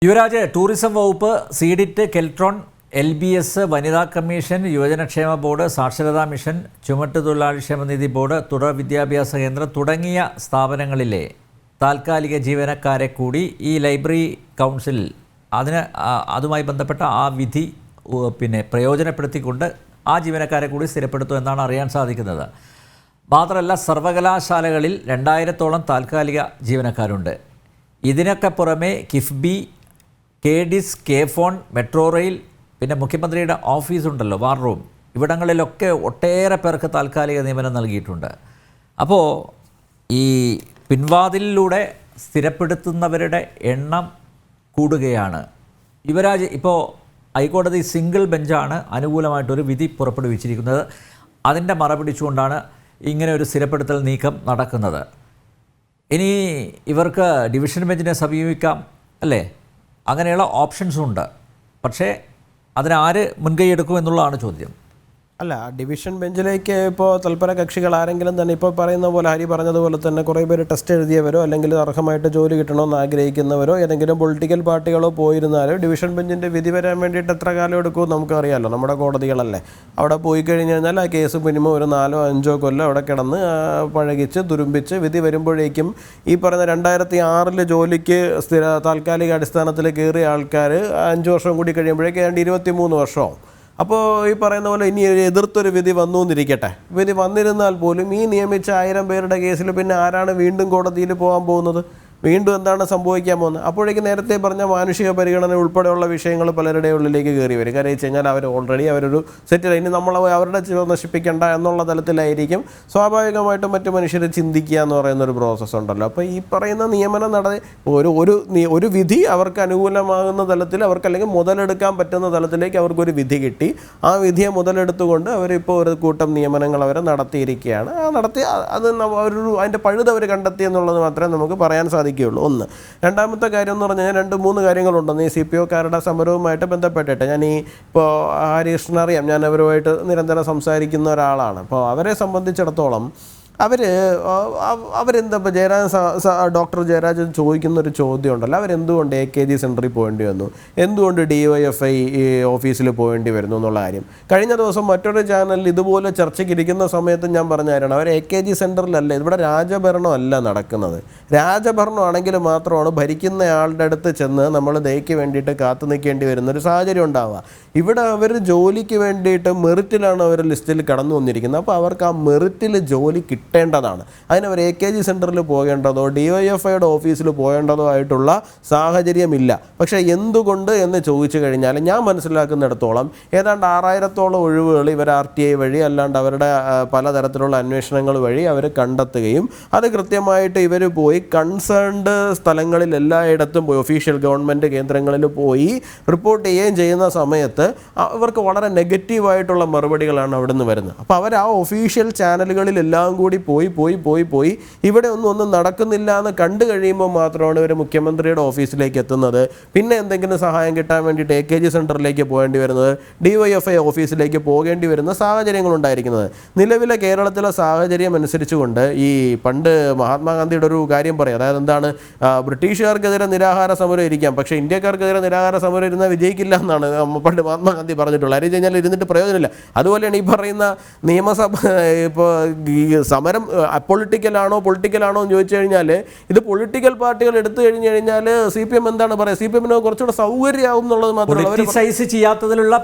Yuvraj, tourism വകുപ്പ്, C-DIT, Keltron, LBS, വനിതാ commission, യുവജനക്ഷേമ board, സാക്ഷരതാ മിഷൻ, ചുമട്ടുതൊഴിലാളി ക്ഷേമനിധി ബോർഡ്, തുടർ വിദ്യാഭ്യാസ കേന്ദ്രം തുടങ്ങിയ സ്ഥാപനങ്ങളിലെ താൽക്കാലിക ജീവനക്കാരെ കൂടി ഈ ലൈബ്രറി കൗൺസിൽ അതുമായി ബന്ധപ്പെട്ട ആ വിധി പ്രയോജനപ്പെടുത്തിക്കൊണ്ട് ആ ജീവനക്കാരെ കൂടി സ്ഥിരപ്പെടുത്തും എന്നാണ് അറിയാൻ സാധിക്കുന്നത്. മാത്രമല്ല, സർവകലാശാലകളിൽ 2000-ഓളം താൽക്കാലിക ജീവനക്കാരുണ്ട്. ഇതിനൊക്കെ പുറമെ KIIFB, KDIS, KFON, metro rail, പിന്നെ മുഖ്യമന്ത്രിയുടെ ഓഫീസുണ്ടല്ലോ, വാർ റൂം, ഇവിടങ്ങളിലൊക്കെ ഒട്ടേറെ പേർക്ക് താൽക്കാലിക നിയമനം നൽകിയിട്ടുണ്ട്. അപ്പോൾ ഈ പിൻവാതിലിലൂടെ സ്ഥിരപ്പെടുത്തുന്നവരുടെ എണ്ണം കൂടുകയാണ്. യുവരാജ്, ഇപ്പോൾ ഹൈക്കോടതി സിംഗിൾ ബെഞ്ചാണ് അനുകൂലമായിട്ടൊരു വിധി പുറപ്പെടുവിച്ചിരിക്കുന്നത്. അതിൻ്റെ മറപിടിച്ചുകൊണ്ടാണ് ഇങ്ങനെ ഒരു സ്ഥിരപ്പെടുത്തൽ നീക്കം നടക്കുന്നത്. ഇനി ഇവർക്ക് ഡിവിഷൻ ബെഞ്ചിനെ സമീപിക്കാം അല്ലേ? അങ്ങനെയുള്ള ഓപ്ഷൻസും ഉണ്ട്. പക്ഷേ അതിനാര് മുൻകൈ എടുക്കും എന്നുള്ളതാണ് ചോദ്യം. അല്ല, ഡിവിഷൻ ബെഞ്ചിലേക്ക് ഇപ്പോൾ തൽപര കക്ഷികൾ ആരെങ്കിലും തന്നെ ഇപ്പോൾ പറയുന്ന പോലെ, ഹരി പറഞ്ഞതുപോലെ തന്നെ കുറേ പേര് ടെസ്റ്റ് എഴുതിയവരോ അല്ലെങ്കിൽ അർഹമായിട്ട് ജോലി കിട്ടണമെന്ന് ആഗ്രഹിക്കുന്നവരോ ഏതെങ്കിലും പൊളിറ്റിക്കൽ പാർട്ടികളോ പോയിരുന്നാലോ ഡിവിഷൻ ബെഞ്ചിൻ്റെ വിധി വരാൻ വേണ്ടിയിട്ട് എത്ര കാലം എടുക്കുമെന്ന് നമുക്കറിയാമല്ലോ. നമ്മുടെ കോടതികളല്ലേ. അവിടെ പോയി കഴിഞ്ഞ് കഴിഞ്ഞാൽ ആ കേസ് മിനിമം ഒരു 4-5 കൊല്ലം അവിടെ കിടന്ന് പഴകിച്ച് തുരുമ്പിച്ച് വിധി വരുമ്പോഴേക്കും ഈ പറയുന്ന 2006 ജോലിക്ക് താൽക്കാലിക അടിസ്ഥാനത്തിൽ കയറിയ ആൾക്കാർ 5 വർഷം കൂടി കഴിയുമ്പോഴേക്ക് 23 വർഷമാവും. അപ്പോൾ ഈ പറയുന്ന പോലെ ഇനി എതിർത്തൊരു വിധി വന്നു എന്നിരിക്കട്ടെ. വിധി വന്നിരുന്നാൽ പോലും ഈ നിയമിച്ച 1000 പേരുടെ കേസിൽ പിന്നെ ആരാണ് വീണ്ടും കോടതിയിൽ പോകാൻ പോകുന്നത്? വീണ്ടും എന്താണ് സംഭവിക്കാൻ പോകുന്നത്? അപ്പോഴേക്ക് നേരത്തെ പറഞ്ഞ മാനുഷിക പരിഗണന ഉൾപ്പെടെയുള്ള വിഷയങ്ങൾ പലരുടെ ഉള്ളിലേക്ക് കയറി വരും. കാരണം വെച്ച് കഴിഞ്ഞാൽ അവർ ഓൾറെഡി അവരൊരു സെറ്റിൽ, ഇനി നമ്മൾ അവരുടെ ജീവൻ നശിപ്പിക്കേണ്ട എന്നുള്ള തലത്തിലായിരിക്കും സ്വാഭാവികമായിട്ടും മറ്റു മനുഷ്യർ ചിന്തിക്കുക എന്ന് പറയുന്നൊരു പ്രോസസ്സ് ഉണ്ടല്ലോ. അപ്പോൾ ഈ പറയുന്ന നിയമനം ഒരു വിധി അവർക്ക് അനുകൂലമാകുന്ന തലത്തിൽ, അവർക്ക് അല്ലെങ്കിൽ മുതലെടുക്കാൻ പറ്റുന്ന തലത്തിലേക്ക് അവർക്കൊരു വിധി കിട്ടി. ആ വിധിയെ മുതലെടുത്തുകൊണ്ട് അവരിപ്പോൾ ഒരു കൂട്ടം നിയമനങ്ങൾ അവർ നടത്തിയിരിക്കുകയാണ്. അത് അതിൻ്റെ പഴുത് അവർ കണ്ടെത്തി എന്നുള്ളത് മാത്രമേ നമുക്ക് പറയാൻ സാധിക്കുള്ളൂ. ഒന്ന്. രണ്ടാമത്തെ കാര്യം എന്ന് പറഞ്ഞു കഴിഞ്ഞാൽ 2-3 കാര്യങ്ങളുണ്ടെന്ന് ഈ CPO-കാരുടെ സമരവുമായിട്ട് ബന്ധപ്പെട്ടിട്ട്. ഞാൻ ഇപ്പോൾ ഹരീഷിനെ അറിയാം, ഞാൻ അവരുമായിട്ട് നിരന്തരം സംസാരിക്കുന്ന ഒരാളാണ്. അപ്പോൾ അവരെ സംബന്ധിച്ചിടത്തോളം അവരെന്താ ഇപ്പോൾ ഡോക്ടർ ജയരാജൻ ചോദിക്കുന്നൊരു ചോദ്യം ഉണ്ടല്ലോ, അവരെന്തുകൊണ്ട് AKG സെൻറ്ററിൽ പോകേണ്ടി വന്നു, എന്തുകൊണ്ട് DYFI ഓഫീസിൽ പോകേണ്ടി വരുന്നു എന്നുള്ള കാര്യം. കഴിഞ്ഞ ദിവസം മറ്റൊരു ചാനലിൽ ഇതുപോലെ ചർച്ചയ്ക്ക് ഇരിക്കുന്ന സമയത്ത് ഞാൻ പറഞ്ഞായിരുന്നു, അവർ AKG സെൻറ്ററിലല്ല, ഇവിടെ രാജഭരണമല്ല നടക്കുന്നത്. രാജഭരണമാണെങ്കിൽ മാത്രമാണ് ഭരിക്കുന്നയാളുടെ അടുത്ത് ചെന്ന് നമ്മൾ ദയക്ക് വേണ്ടിയിട്ട് കാത്തു നിൽക്കേണ്ടി വരുന്നൊരു സാഹചര്യം ഉണ്ടാവുക. ഇവിടെ അവർ ജോലിക്ക് വേണ്ടിയിട്ട് മെറിറ്റിലാണ് അവർ ലിസ്റ്റിൽ കടന്നു വന്നിരിക്കുന്നത്. അപ്പോൾ അവർക്ക് ആ മെറിറ്റിൽ ജോലി കിട്ടേണ്ടതാണ്. അതിനവർ AKG സെൻറ്ററിൽ പോകേണ്ടതോ DYFIയുടെ ഓഫീസിൽ പോകേണ്ടതോ ആയിട്ടുള്ള സാഹചര്യമില്ല. പക്ഷേ എന്തുകൊണ്ട് എന്ന് ചോദിച്ചു കഴിഞ്ഞാൽ ഞാൻ മനസ്സിലാക്കുന്നിടത്തോളം ഏതാണ്ട് 6000-ഓളം ഒഴിവുകൾ ഇവർ RTI വഴി അല്ലാണ്ട് അവരുടെ പലതരത്തിലുള്ള അന്വേഷണങ്ങൾ വഴി അവർ കണ്ടെത്തുകയും അത് കൃത്യമായിട്ട് ഇവർ പോയി കൺസേൺഡ് സ്ഥലങ്ങളിൽ എല്ലായിടത്തും പോയി ഒഫീഷ്യൽ ഗവൺമെൻറ് കേന്ദ്രങ്ങളിൽ പോയി റിപ്പോർട്ട് ചെയ്യുകയും ചെയ്യുന്ന സമയത്ത് ഇവർക്ക് വളരെ നെഗറ്റീവായിട്ടുള്ള മറുപടികളാണ് അവിടെ നിന്ന് വരുന്നത്. അപ്പോൾ അവർ ആ ഒഫീഷ്യൽ ചാനലുകളിലെല്ലാം കൂടി പോയി ഇവിടെ ഒന്നും നടക്കുന്നില്ല എന്ന് കണ്ടു കഴിയുമ്പോൾ മാത്രമാണ് ഇവർ മുഖ്യമന്ത്രിയുടെ ഓഫീസിലേക്ക് എത്തുന്നത്. പിന്നെ എന്തെങ്കിലും സഹായം കിട്ടാൻ വേണ്ടിയിട്ട് AKG സെൻറ്ററിലേക്ക് പോകേണ്ടി വരുന്നത്, DYFI ഓഫീസിലേക്ക് പോകേണ്ടി വരുന്ന സാഹചര്യങ്ങളുണ്ടായിരിക്കുന്നത്. നിലവിലെ കേരളത്തിലെ സാഹചര്യം അനുസരിച്ചുകൊണ്ട് ഈ പണ്ട് മഹാത്മാഗാന്ധിയുടെ ഒരു കാര്യം പറയും, അതായത് എന്താണ്, ബ്രിട്ടീഷുകാർക്കെതിരെ നിരാഹാര സമരം ഇരിക്കാം, പക്ഷേ ഇന്ത്യക്കാർക്കെതിരെ നിരാഹാര സമരം ഇരുന്നാൽ വിജയിക്കില്ല എന്നാണ് പണ്ട് മഹാത്മാഗാന്ധി പറഞ്ഞിട്ടുള്ളത്. അറിയിച്ചു കഴിഞ്ഞാൽ ഇരുന്നിട്ട് പ്രയോജനമില്ല. അതുപോലെയാണ് ഈ പറയുന്ന നിയമസഭ ഇപ്പോൾ സമരം പൊളിറ്റിക്കലാണോ എന്ന് ചോദിച്ചു കഴിഞ്ഞാൽ ഇത് പൊളിറ്റിക്കൽ പാർട്ടികൾ എടുത്തു കഴിഞ്ഞു കഴിഞ്ഞാൽ CPM എന്താണ് പറയുക, CPM-ന് കുറച്ചുകൂടെ സൗകര്യമാവും എന്നുള്ളത് മാത്രമല്ല. ചെയ്യാത്തതിലുള്ള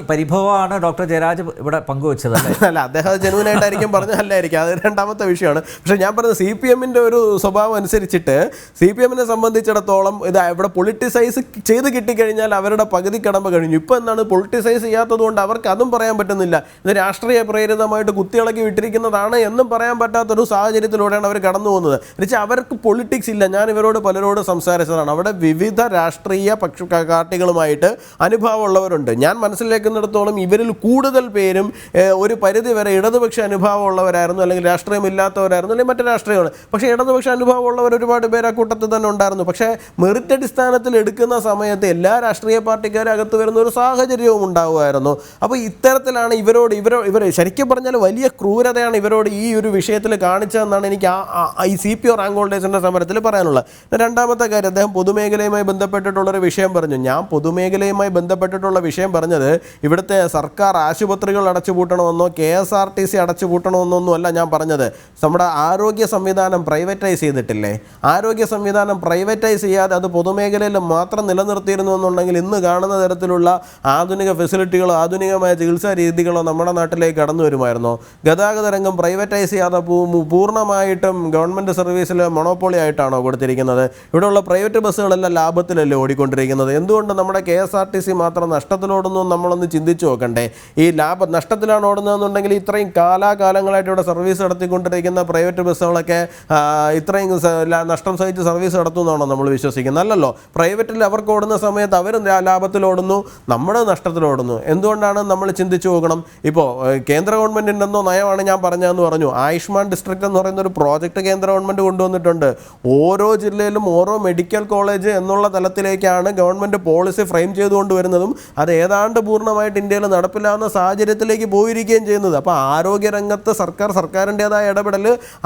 പരിഭവമാണ് ഡോക്ടർ ജയരാജ് ഇവിടെ പങ്കുവച്ചത്. അല്ല, അദ്ദേഹം ജനുവിനായിട്ടായിരിക്കും പറഞ്ഞതല്ലായിരിക്കും, അത് രണ്ടാമത്തെ വിഷയമാണ്. പക്ഷേ ഞാൻ പറഞ്ഞത് CPM-ന്റെ ഒരു സ്വഭാവം അനുസരിച്ചിട്ട് CPM-നെ സംബന്ധിച്ചിടത്തോളം ഇത് ഇവിടെ പൊളിറ്റിസൈസ് ചെയ്ത് കിട്ടിക്കഴിഞ്ഞാൽ അവരുടെ പകുതി കടമ്പ കഴിഞ്ഞു. ഇപ്പോൾ എന്താണ്, പൊളിറ്റിസൈസ് ചെയ്യാത്തത് കൊണ്ട് അവർക്ക് അതും പറയാൻ പറ്റുന്നില്ല. ഇത് രാഷ്ട്രീയ പ്രേരിതമായിട്ട് കുത്തിയിളക്കി വിട്ടിരിക്കുന്നതാണ് എന്നും പറയാൻ പറ്റാത്തൊരു സാഹചര്യത്തിലൂടെയാണ് അവർ കടന്നു പോകുന്നത്. എന്നുവെച്ചാൽ അവർക്ക് പൊളിറ്റിക്സ് ഇല്ല. ഞാൻ ഇവരോട് പലരോട് സംസാരിച്ചതാണ്. അവിടെ വിവിധ രാഷ്ട്രീയ പാർട്ടികളുമായിട്ട് അനുഭവമുള്ളവരുണ്ട്. ഞാൻ മനസ്സിലാക്കുന്നിടത്തോളം ഇവരിൽ കൂടുതൽ പേരും ഒരു പരിധി വരെ ഇടതുപക്ഷ അനുഭവമുള്ളവരായിരുന്നു, അല്ലെങ്കിൽ രാഷ്ട്രീയമില്ലാത്തവരായിരുന്നു, അല്ലെങ്കിൽ മറ്റു രാഷ്ട്രീയമാണ്. പക്ഷേ ഇടതുപക്ഷ അനുഭവമുള്ളവർ ഒരുപാട് പേര് ആ കൂട്ടത്തിൽ തന്നെ ഉണ്ടായിരുന്നു. പക്ഷേ മെറിറ്റ് അടിസ്ഥാനത്തിൽ എടുക്കുന്ന സമയത്ത് എല്ലാ രാഷ്ട്രീയ പാർട്ടിക്കാരും അകത്ത് വരുന്ന ഒരു സാഹചര്യവും ഉണ്ടാകുമായിരുന്നു. അപ്പോൾ ഇത്തരത്തിലാണ് ഇവർ ശരിക്കും പറഞ്ഞാൽ വലിയ ക്രൂരതയാണ് ഇവരോട് ഈ ഒരു വിഷയത്തിൽ കാണിച്ചതെന്നാണ് എനിക്ക് ഈ CPO റാങ്ക് ഹോൾഡേഴ്സിൻ്റെ സമരത്തിൽ പറയാനുള്ളത്. രണ്ടാമത്തെ കാര്യം, അദ്ദേഹം പൊതുമേഖലയുമായി ബന്ധപ്പെട്ടിട്ടുള്ളൊരു വിഷയം പറഞ്ഞു. ഞാൻ പൊതുമേഖലയുമായി ബന്ധപ്പെട്ടിട്ടുള്ള വിഷയം പറഞ്ഞത് ഇവിടുത്തെ സർക്കാർ ആശുപത്രികൾ അടച്ചുപൂട്ടണമെന്നോ KSRTC അടച്ചുപൂട്ടണമെന്നൊന്നും അല്ല ഞാൻ പറഞ്ഞത്. നമ്മുടെ ആരോഗ്യ സംവിധാനം പ്രൈവറ്റൈസ് ചെയ്തിട്ടില്ലേ? ആരോഗ്യ സംവിധാനം പ്രൈവറ്റൈസ് ചെയ്യാതെ അത് പൊതുമേഖലയിൽ മാത്രം നിലനിർത്തിയിരുന്നു എന്നുണ്ടെങ്കിൽ ഇന്ന് കാണുന്ന തരത്തിലുള്ള ആധുനിക ഫെസിലിറ്റികളോ ആധുനികമായ ചികിത്സാ രീതികളോ നമ്മുടെ നാട്ടിലേക്ക് കടന്നു വരുമായിരുന്നോ? ഗതാഗത രംഗം പ്രൈവറ്റൈസ് ചെയ്യാതെ പൂർണ്ണമായിട്ടും ഗവൺമെൻറ് സർവീസിൽ മൊണോപ്പൊളി ആയിട്ടാണോ കൊടുത്തിരിക്കുന്നത്? ഇവിടെയുള്ള പ്രൈവറ്റ് ബസ്സുകളെല്ലാം ലാഭത്തിലല്ലേ ഓടിക്കൊണ്ടിരിക്കുന്നത്? എന്തുകൊണ്ട് നമ്മുടെ KSRTC മാത്രം നഷ്ടത്തിലോടുന്നു നമ്മളൊന്ന് ചിന്തിച്ചു നോക്കണ്ടേ? ഈ നഷ്ടത്തിലാണ് ഓടുന്നതെന്നുണ്ടെങ്കിൽ ഇത്രയും കാലാകാലങ്ങളായിട്ട് ഇവിടെ സർവീസ് നടത്തിക്കൊണ്ടിരിക്കുന്ന പ്രൈവറ്റ് ബസ്സുകളൊക്കെ ഇത്രയും നഷ്ടം സഹിച്ച് സർവീസ് നടത്തുന്നതാണോ നമ്മൾ വിശ്വസിക്കുന്നത്? അല്ലല്ലോ. പ്രൈവറ്റിൽ അവർക്ക് ഓടുന്ന സമയത്ത് അവരും ലാഭത്തിലോടുന്നു, നമ്മുടെ നഷ്ടത്തിലോടുന്നു. എന്തുകൊണ്ടാണ് നമ്മൾ ചിന്തിച്ചു നോക്കണം. ഇപ്പോൾ കേന്ദ്ര ഗവൺമെൻറ്റിൻ്റെ എന്തോ നയമാണ് ഞാൻ പറഞ്ഞതെന്ന് പറഞ്ഞു. ആയുഷ്മാൻ ഡിസ്ട്രിക്റ്റ് എന്ന് പറയുന്ന ഒരു പ്രോജക്റ്റ് കേന്ദ്ര ഗവൺമെൻറ് കൊണ്ടുവന്നിട്ടുണ്ട്. ഓരോ ജില്ലയിലും ഓരോ മെഡിക്കൽ കോളേജ് എന്നുള്ള തലത്തിലേക്കാണ് ഗവൺമെൻറ് പോളിസി ഫ്രെയിം ചെയ്തുകൊണ്ട് വരുന്നതും അത് ഏതാണ്ട് പൂർണ്ണമായിട്ട് ഇന്ത്യയിൽ നടപ്പിലാകുന്ന സാഹചര്യത്തിലേക്ക് പോയിരിക്കുകയും ചെയ്യുന്നത്. അപ്പോൾ ആരോഗ്യരംഗത്ത് സർക്കാരിൻ്റേതായ ഇടപെടൽ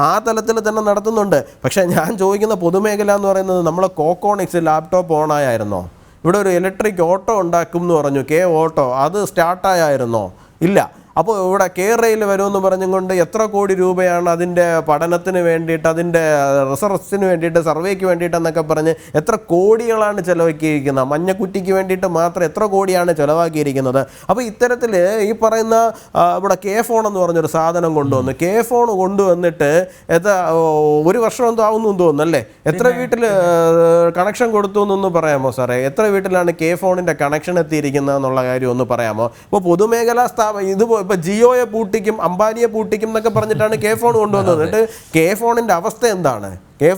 ആ തലത്തിൽ തന്നെ നടത്തുന്നുണ്ട്. പക്ഷേ ഞാൻ ചോദിക്കുന്ന പൊതുമേഖല എന്ന് പറയുന്നത് നമ്മളെ കോക്കോണിക്സ് ലാപ്ടോപ്പ് ഓണായായിരുന്നോ? ഇവിടെ ഒരു ഇലക്ട്രിക് ഓട്ടോ ഉണ്ടാക്കും എന്ന് പറഞ്ഞു, ഓട്ടോ, അത് സ്റ്റാർട്ടായിരുന്നോ? ഇല്ല. അപ്പോൾ ഇവിടെ റെയിൽ വരുമെന്ന് പറഞ്ഞുകൊണ്ട് എത്ര കോടി രൂപയാണ് അതിൻ്റെ പഠനത്തിന് വേണ്ടിയിട്ട്, അതിൻ്റെ റിസർച്ചിന് വേണ്ടിയിട്ട്, സർവേക്ക് വേണ്ടിയിട്ടെന്നൊക്കെ പറഞ്ഞ് എത്ര കോടികളാണ് ചിലവാക്കിയിരിക്കുന്നത്. മഞ്ഞക്കുറ്റിക്ക് വേണ്ടിയിട്ട് മാത്രം എത്ര കോടിയാണ് ചിലവാക്കിയിരിക്കുന്നത്. അപ്പോൾ ഇത്തരത്തിൽ ഈ പറയുന്ന ഇവിടെ ഫോൺ എന്ന് പറഞ്ഞൊരു സാധനം കൊണ്ടുവന്നു. ഫോൺ കൊണ്ടുവന്നിട്ട് ഒരു വർഷം എന്തോ ആവുന്നു തോന്നുന്നു അല്ലേ? എത്ര വീട്ടിൽ കണക്ഷൻ കൊടുത്തു എന്നൊന്ന് പറയാമോ സാറേ? എത്ര വീട്ടിലാണ് ഫോണിൻ്റെ കണക്ഷൻ എത്തിയിരിക്കുന്നത് എന്നുള്ള കാര്യം ഒന്ന് പറയാമോ? ഇപ്പോൾ പൊതുമേഖലാ ഇതുപോലെ ഇപ്പോൾ ജിയോയെ പൂട്ടിക്കും, അംബാനിയെ പൂട്ടിക്കും എന്നൊക്കെ പറഞ്ഞിട്ടാണ് ഫോൺ കൊണ്ടുവന്നത്. എന്നിട്ട് ഫോണിൻ്റെ അവസ്ഥ എന്താണ്?